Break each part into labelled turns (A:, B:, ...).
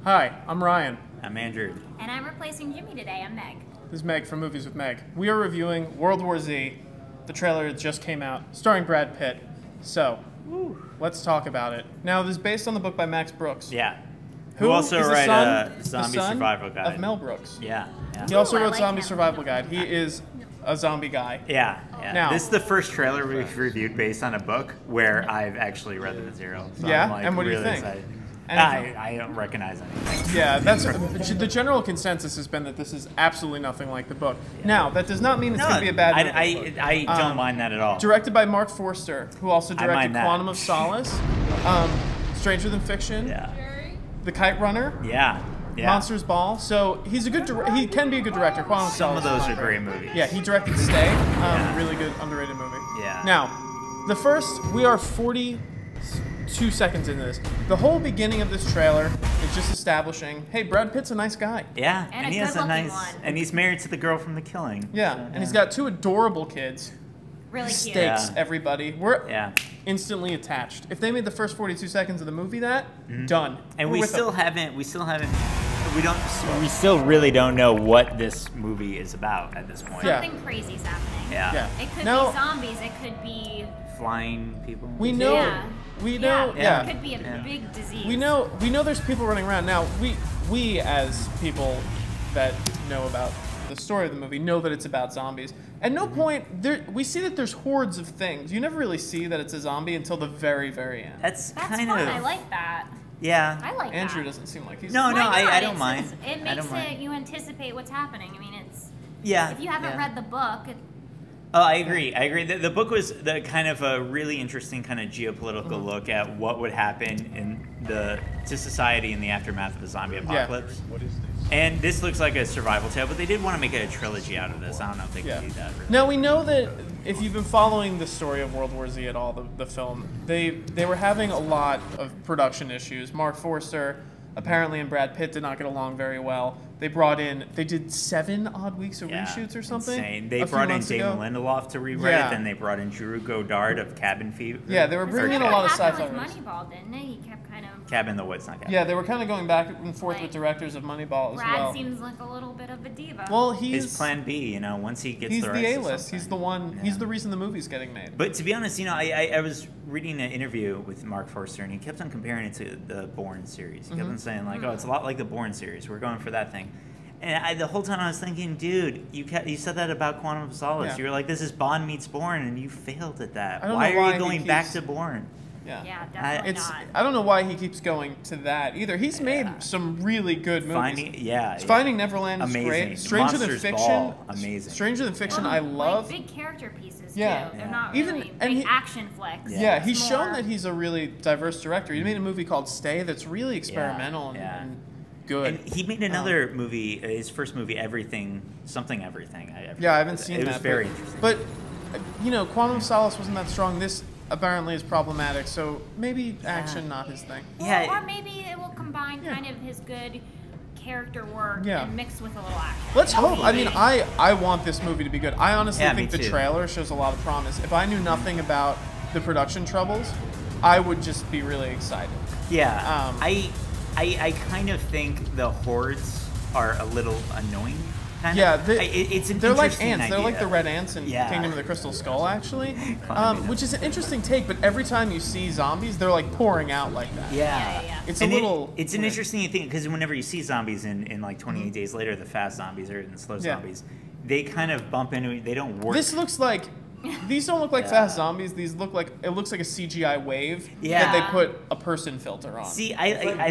A: Hi, I'm Ryan.
B: I'm Andrew.
C: And I'm replacing Jimmy today. I'm Meg.
A: This is Meg from Movies with Meg. We are reviewing World War Z, the trailer that just came out, starring Brad Pitt. So, let's talk about it. Now, this is based on the book by Max Brooks.
B: Yeah.
A: Who
B: also
A: is
B: write
A: the
B: a Zombie Survival Guide.
A: Of Mel Brooks.
B: Yeah.
A: He also
C: Ooh, I
A: wrote
C: like
A: Zombie
C: him.
A: Survival Guide. He is a zombie guy.
B: Yeah.
A: Now-
B: This is the first trailer we've reviewed based on a book where I've actually read the material. So
A: Yeah?
B: I'm like
A: And what do you
B: really
A: think?
B: excited.
A: And-
B: I don't recognize anything.
A: Yeah, that's the general consensus has been that this is absolutely nothing like the book. Now, that does not mean it's going to be a bad movie.
B: I don't mind that at all.
A: Directed by Mark Forster, who also
B: I
A: directed
B: mind that.
A: Quantum of Solace, Stranger Than Fiction,
B: Yeah.
A: The Kite Runner,
B: Yeah.
A: Monsters Ball. So he's a good. He can be a good director. Quantum of
B: Some
A: Solace.
B: of those
A: is
B: are
A: fine.
B: great movies.
A: Yeah, he directed Stay. Really good, underrated movie.
B: Yeah.
A: Now, we are 42 seconds into this. The whole beginning of this trailer is just establishing, hey, Brad Pitt's a nice guy.
B: Yeah.
C: And a
B: he has a
C: good-looking
B: nice.
C: one.
B: And he's married to the girl from The Killing.
A: Yeah,
B: So,
A: and he's got two adorable kids.
C: Really cute.
A: Stakes,
B: Yeah.
A: everybody. We're
B: Yeah.
A: instantly attached. If they made the first 42 seconds of the movie done.
B: And
A: We're
B: we
A: with
B: still
A: them.
B: haven't. We still really don't know what this movie is about at this point.
A: Yeah.
C: Something crazy's happening.
B: Yeah.
A: Yeah.
C: It could
A: Now-
C: be zombies. It could be.
B: Flying people.
A: We know.
C: Yeah.
A: We know.
B: Yeah.
C: It could be a big disease.
A: We know there's people running around. Now, we as people that know about the story of the movie know that it's about zombies. At no point we see that there's hordes of things. You never really see that it's a zombie until the very, very end.
B: That's
C: That's
B: kind
C: fun.
B: of.
C: I like that.
B: Yeah.
C: I like
A: Andrew
C: that.
A: doesn't seem like he's
B: No,
C: Why
B: no,
C: not?
B: I don't
C: It's-
B: mind.
C: It
B: I
C: makes
B: don't mind.
C: it. You anticipate what's happening. I mean, it's.
B: Yeah.
C: If you haven't
B: yeah.
C: read the book,
B: Oh, I agree. The book was the kind of a really interesting kind of geopolitical look at what would happen to society in the aftermath of a zombie apocalypse.
A: What is this?
B: And this looks like a survival tale, but they did want to make it a trilogy out of this. I don't know if they
A: Yeah.
B: could do that. Really.
A: Now we know that if you've been following the story of World War Z at all, the film, they were having a lot of production issues. Mark Forster apparently and Brad Pitt did not get along very well. They did 7 odd weeks of
B: Yeah,
A: reshoots or something.
B: Insane. They
A: a few
B: brought in
A: months
B: Damon
A: ago.
B: Lindelof to rewrite
A: Yeah.
B: it, then they brought in Drew Goddard of Cabin Fever.
A: Yeah, they were
C: that's
A: bringing in
C: what
A: a lot of
C: happened
A: sci-fi.
C: with
A: movies.
C: Moneyball, didn't it? He kept kind of.
B: Cabin in the Woods, not Cabin.
A: Yeah, they were kind of going back and forth with
C: Like,
A: directors of Moneyball as
C: Brad
A: well.
C: seems like a little bit of a diva.
A: Well,
B: His plan B, once he gets
A: he's
B: the
A: the
B: rights to
A: A-list. He's
B: something.
A: the one. He's
B: Yeah.
A: the reason the movie's getting made.
B: But to be honest, I was reading an interview with Mark Forster, and he kept on comparing it to the Bourne series. He kept on saying, like, oh, it's a lot like the Bourne series. We're going for that thing. And the whole time I was thinking, dude, you said that about Quantum of Solace.
A: Yeah.
B: You were like, this is Bond meets Bourne, and you failed at that.
A: I don't
B: Why
A: know
B: are
A: why
B: you
A: he
B: going back
A: keeps-
B: to Bourne?
A: Yeah.
C: Yeah, definitely
A: It's.
C: not.
A: I don't know why he keeps going to that either. He's made some really good movies. Finding Neverland is
B: Amazing.
A: great. Stranger Than
B: Monsters
A: Fiction.
B: Ball, amazing.
A: Stranger Than Fiction,
C: Well,
A: I love.
C: Like big character pieces
A: Yeah.
C: too.
B: Yeah.
C: They're not
A: Even-
C: really
A: and
C: big
A: he-
C: action flicks.
A: Yeah,
C: It's
A: he's shown
C: more-
A: that he's a really diverse director. He made a movie called Stay that's really experimental
B: Yeah.
A: and good.
B: And he made another movie, his first movie, Everything.
A: Yeah, I haven't seen
B: it
A: that.
B: was very interesting.
A: But, Quantum of Solace wasn't that strong. This apparently is problematic, so maybe action not his thing.
C: Well,
B: Yeah.
C: or maybe it will combine kind of his good character work
A: Yeah.
C: and mix with a little action.
A: Let's hope. I
C: Maybe.
A: mean, I want this movie to be good. I honestly
B: Yeah,
A: think
B: me
A: the
B: too.
A: trailer shows a lot of promise. If I knew nothing about the production troubles, I would just be really excited.
B: Yeah,
A: Um,
B: I kind of think the hordes are a little annoying. Kind
A: Yeah,
B: of. It's an
A: they're like
B: interesting
A: ants. They're like
B: idea.
A: the red ants in
B: Yeah.
A: Kingdom of the Crystal Skull, actually,
B: Fun.
A: which is an interesting take. But every time you see zombies, they're like pouring out like that.
B: Yeah,
C: Yeah.
A: It's
B: And
A: a little.
B: It's an
A: weird.
B: interesting thing because whenever you see zombies in like 28 days later, the fast zombies or the slow
A: Yeah.
B: zombies, they kind of bump into. They don't work.
A: This looks like. These don't look like
B: Yeah.
A: fast zombies. These look like it looks like a CGI wave
B: Yeah.
A: that they put a person filter on.
B: See,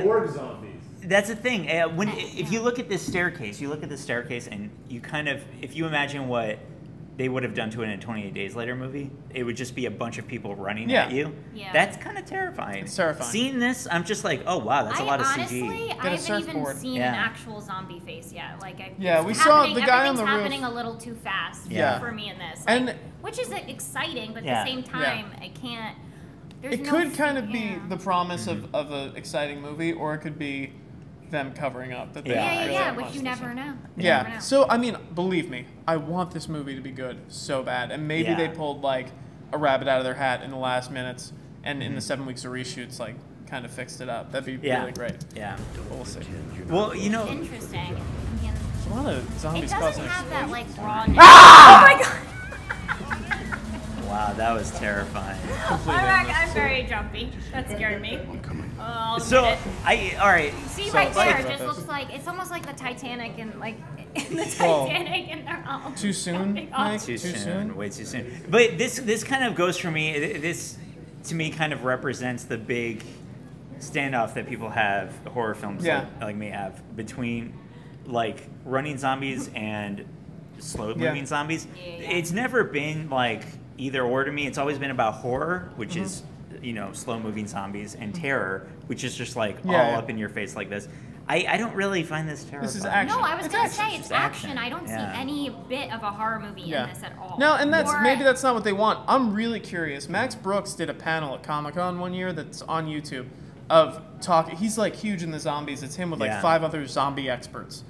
D: Borg zombies.
B: That's the thing. If you look at this staircase, and you kind of, if you imagine what they would have done to it in a 28 Days Later movie, it would just be a bunch of people running
A: Yeah.
B: at you.
C: Yeah.
B: That's kind of terrifying.
A: It's terrifying.
B: Seeing this, I'm just like, oh wow, that's a lot of
C: honestly,
B: CG.
A: a
C: I haven't even
A: surfboard.
C: seen
B: Yeah.
C: an actual zombie face yet.
A: Yeah,
C: it's
A: we saw
C: happening-
A: the guy on
C: everything's
A: the roof.
C: happening a little too fast
B: Yeah.
C: for me in this.
A: And-
C: which is exciting, but
B: Yeah.
C: at the same time, I can't. There's
A: It
C: no
A: could kind of be
C: yeah.
A: the promise of an exciting movie, or it could be them covering up that they
B: Yeah.
A: don't
C: Yeah,
A: really
C: yeah,
A: have
C: which
A: much
C: you
A: to
C: never
A: say.
C: know. You
A: Yeah.
C: never know.
A: So I mean, believe me, I want this movie to be good so bad, and maybe
B: Yeah.
A: they pulled like a rabbit out of their hat in the last minutes, and in the 7 weeks of reshoots, like kind of fixed it up. That'd be
B: Yeah.
A: really great.
B: Yeah.
A: But we'll see.
B: Well, you know,
C: Interesting.
A: There's a lot of
C: It
A: zombies
C: doesn't
A: causing
C: have that like
A: explosions.
C: rawness. Oh my god!
B: wow, that was terrifying.
C: I'm very jumpy. That scared me. Oh,
B: So all right.
C: see
A: So
C: right
A: let's
C: there,
A: talk
C: it
A: about
C: just
A: this.
C: looks like it's almost like the Titanic and like in the
A: Well,
C: Titanic and they're all
A: Too soon,
C: jumping off.
A: Mike?
B: Too
A: Too
B: soon,
A: soon?
B: way too soon. But this kind of goes for me. This to me kind of represents the big standoff that people have, horror films
A: Yeah.
B: like me have, between like running zombies and slow moving zombies.
C: Yeah.
B: It's never been like either or to me. It's always been about horror, which is slow moving zombies, and terror, which is just like all
A: Yeah.
B: up in your face like this. I don't really find this terrifying.
A: This is action.
C: No, I was
A: It's
C: gonna
A: action.
C: say it's
B: It's
C: action.
B: action.
C: I don't
B: Yeah.
C: see any bit of a horror movie
A: Yeah.
C: in this at all.
A: No, and maybe
C: Or-
A: that's not what they want. I'm really curious. Max Brooks did a panel at Comic-Con one year that's on YouTube of talking. He's like huge in the zombies. It's him with like
B: Yeah.
A: 5 other zombie experts.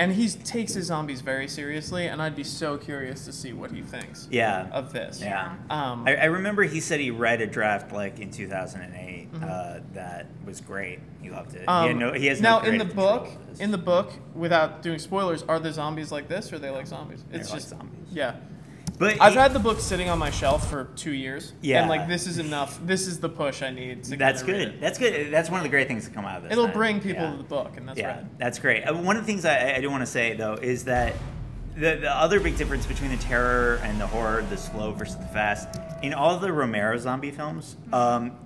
A: And he takes his zombies very seriously, and I'd be so curious to see what he thinks
B: Yeah.
A: of this.
B: Yeah.
A: Um,
B: I remember he said he read a draft like in 2008 that was great. He loved it. He has no
A: now in the
B: creative control
A: book,
B: of this.
A: in the book, without doing spoilers, are the zombies like this, or are they like zombies? It's
B: They're like
A: just
B: zombies.
A: Yeah.
B: But
A: I've had the book sitting on my shelf for 2 years.
B: Yeah.
A: And like this is enough. This is the push I need. To
B: that's
A: kinda read
B: good.
A: it.
B: That's good. That's one of the great things to come out of this.
A: It'll
B: then.
A: bring people
B: Yeah.
A: to the book, and that's
B: Yeah,
A: rad.
B: that's great. One of the things I do want to say though is that the other big difference between the terror and the horror, the slow versus the fast, in all the Romero zombie films,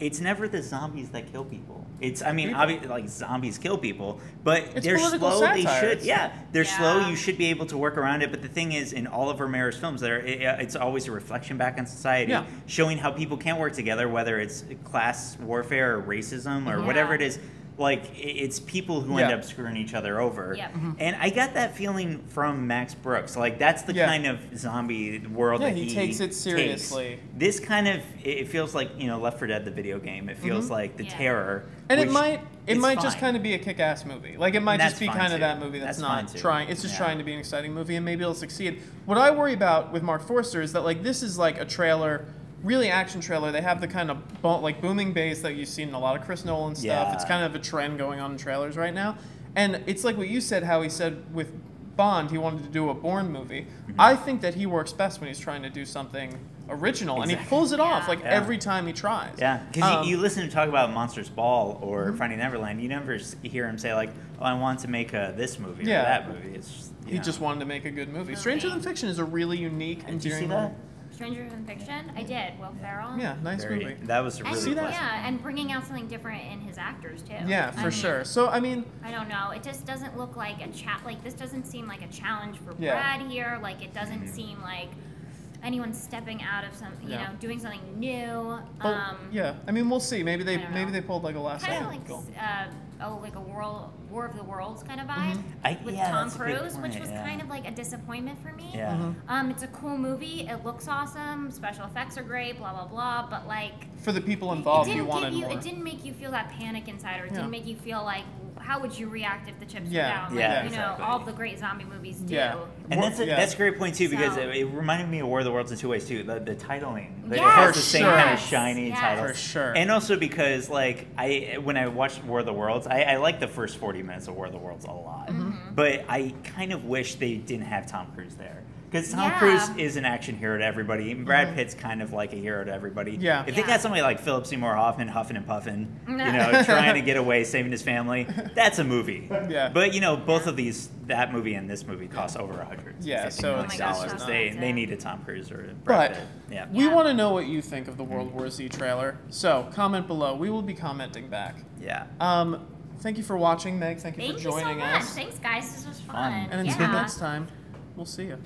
B: it's never the zombies that kill people.
A: People.
B: Obviously, like zombies kill people, but
A: It's
B: they're
A: political
B: slow.
A: satire.
B: They should, they're slow.
C: Yeah.
B: You should be able to work around it. But the thing is, in all of Romero's films, it's always a reflection back on society,
A: Yeah.
B: showing how people can't work together, whether it's class warfare or racism or
C: Yeah.
B: whatever it is. Like it's people who end
A: Yeah.
B: up screwing each other over.
C: Yep.
B: And I got that feeling from Max Brooks. Like that's the
A: Yeah.
B: kind of zombie world
A: Yeah,
B: that
A: he takes it seriously.
B: takes. This kind of it feels like Left 4 Dead the video game. It feels like the
C: Yeah.
B: terror.
A: And it
B: which
A: might
B: is
A: just
B: fine.
A: kind of be a kick-ass movie. Like it might
B: And
A: just
B: that's
A: be
B: fine,
A: kind of
B: too.
A: that movie that's
B: That's
A: not
B: fine, too.
A: trying. It's just
B: Yeah.
A: trying to be an exciting movie, and maybe it'll succeed. What I worry about with Mark Forster is that like this is like a trailer. Really action trailer. They have the kind of like booming bass that you've seen in a lot of Chris Nolan stuff.
B: Yeah.
A: It's kind of a trend going on in trailers right now. And it's like what you said, how he said with Bond, he wanted to do a Bourne movie. I think that he works best when he's trying to do something original, and he
B: Exactly.
A: pulls it off
C: Yeah.
A: like
B: Yeah.
A: every time he tries.
B: Yeah, because
A: Um,
B: you listen to talk about Monsters Ball or Finding Neverland, you never hear him say like, "Oh, I want to make this movie
A: Yeah.
B: or that movie." It's just,
A: He just wanted to make a good movie. Stranger Than Fiction is a really unique,
B: Did you see
A: endearing
B: that?
A: movie.
C: Stranger Than Fiction? I did. Will Ferrell.
A: Yeah, nice
B: Very-
A: movie.
B: That was a
C: And,
B: really
A: See that?
B: pleasant.
C: yeah, and bringing out something different in his actors too.
A: Yeah,
C: I
A: for
C: mean,
A: sure. So I mean,
C: I don't know. It just doesn't look like a like this doesn't seem like a challenge for
A: Yeah.
C: Brad here. Like it doesn't seem like anyone stepping out of some,
A: Yeah.
C: doing something new.
A: well, yeah. I mean, we'll see. Maybe
C: I don't know.
A: they pulled like a last
C: Kind of
A: second
C: like
A: goal.
C: like a War of the Worlds kind of vibe with
B: yeah,
C: Tom
B: that's a good
C: Cruise, which
B: point,
C: was
B: yeah.
C: kind of like a disappointment for me.
B: Yeah.
C: It's a cool movie. It looks awesome. Special effects are great. Blah blah blah. But like.
A: For the people
C: It
A: involved, you
C: didn't
A: wanted
C: give you.
A: more.
C: It didn't make you feel that panic inside, or it
A: Yeah.
C: didn't make you feel like, how would you react if the chips
A: Yeah.
C: were down?
B: Yeah,
C: Like,
B: exactly.
C: all the great zombie movies do.
A: Yeah.
B: And that's
A: Yeah.
B: that's a great point too, because
C: So-
B: it reminded me of War of the Worlds in two ways too. The titling, it
C: Yes,
B: has the same kind of
C: yes,
B: shiny
C: yes.
B: title,
A: For sure.
B: And also because like when I watched War of the Worlds, I like the first 40 minutes of War of the Worlds a lot, but I kind of wish they didn't have Tom Cruise there. Because Tom
C: Yeah.
B: Cruise is an action hero to everybody. And Brad Pitt's kind of like a hero to everybody.
A: Yeah.
B: If they
C: Yeah.
B: got somebody like Philip Seymour Hoffman huffing and puffing, trying to get away, saving his family, that's a movie.
A: Yeah.
B: But both of these, that movie and this movie, cost over $150
A: Yeah, so
B: million.
A: it's
C: just
B: dollars.
C: not-
B: They needed Tom Cruise or Brad
A: But
B: Pitt. Yeah.
A: we
C: Yeah.
A: want to know what you think of the World War Z trailer. So comment below. We will be commenting back.
B: Yeah.
A: Thank you for watching, Meg. Thank you
C: Thank
A: for
C: you so
A: joining
C: much.
A: us.
C: Thanks, guys. This was fun.
B: Fun.
A: And until
C: Yeah.
A: next time, we'll see you.